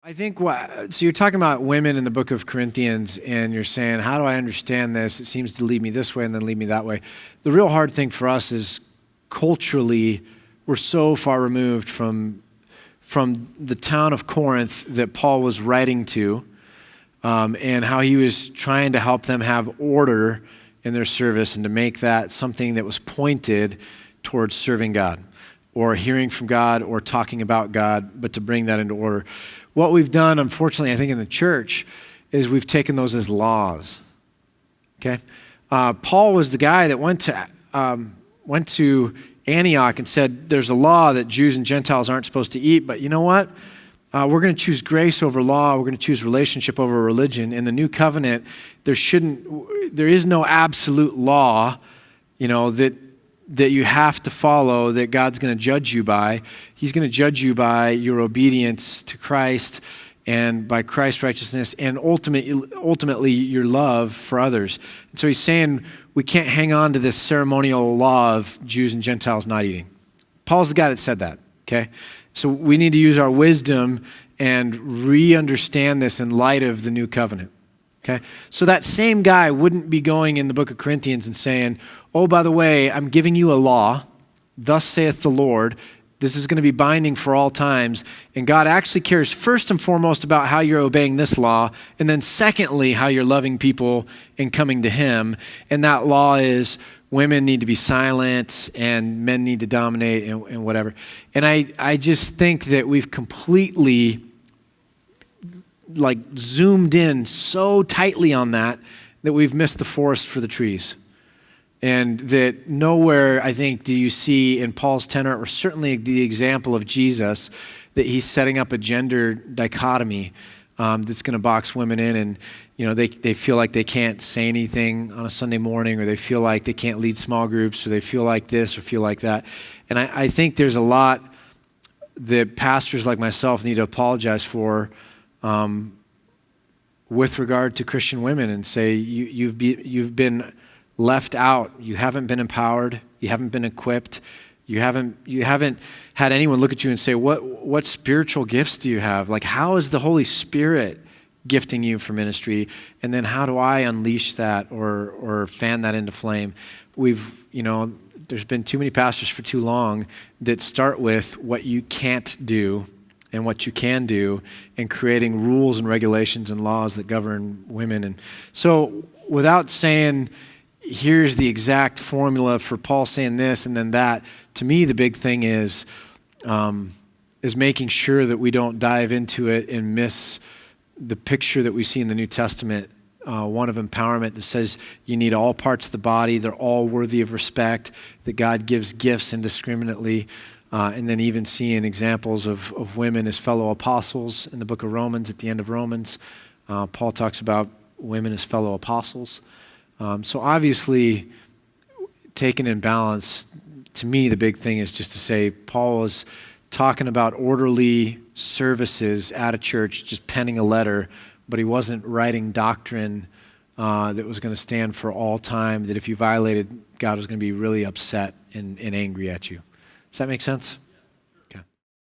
I think so you're talking about women in the book of Corinthians, and you're saying, how do I understand this? It seems to lead me this way and then lead me that way. The real hard thing for us is culturally, we're so far removed from the town of Corinth that Paul was writing to, and how he was trying to help them have order in their service and to make that something that was pointed towards serving God or hearing from God or talking about God, but to bring that into order. What we've done, unfortunately, I think in the church, is we've taken those as laws, okay? Paul was the guy that went to Antioch and said, there's a law that Jews and Gentiles aren't supposed to eat, but you know what? We're going to choose grace over law. We're going to choose relationship over religion. In the new covenant, there is no absolute law, that you have to follow, that God's going to judge you by. He's going to judge you by your obedience to Christ and by Christ's righteousness and ultimately your love for others. And so he's saying we can't hang on to this ceremonial law of Jews and Gentiles not eating. Paul's the guy that said that, okay? So we need to use our wisdom and re-understand this in light of the new covenant. Okay, so that same guy wouldn't be going in the book of Corinthians and saying, oh, by the way, I'm giving you a law, thus saith the Lord. This is going to be binding for all times. And God actually cares first and foremost about how you're obeying this law, and then secondly, how you're loving people and coming to him. And that law is women need to be silent and men need to dominate and whatever. And I just think that we've completely zoomed in so tightly on that we've missed the forest for the trees. And that nowhere, I think, do you see in Paul's tenor, or certainly the example of Jesus, that he's setting up a gender dichotomy that's going to box women in, and they feel like they can't say anything on a Sunday morning, or they feel like they can't lead small groups, or they feel like this or feel like that. And I think there's a lot that pastors like myself need to apologize for with regard to Christian women, and say you've been left out. You haven't been empowered. You haven't been equipped. You haven't had anyone look at you and say, what spiritual gifts do you have? Like, how is the Holy Spirit gifting you for ministry? And then how do I unleash that or fan that into flame? There's been too many pastors for too long that start with what you can't do and what you can do, and creating rules and regulations and laws that govern women. And so without saying, here's the exact formula for Paul saying this and then that, to me the big thing is making sure that we don't dive into it and miss the picture that we see in the New Testament, one of empowerment, that says you need all parts of the body, they're all worthy of respect, that God gives gifts indiscriminately. And then even seeing examples of women as fellow apostles in the book of Romans, at the end of Romans. Paul talks about women as fellow apostles. So obviously, taken in balance, to me the big thing is just to say Paul is talking about orderly services at a church, just penning a letter, but he wasn't writing doctrine that was going to stand for all time, that if you violated, God was going to be really upset and angry at you. Does that make sense?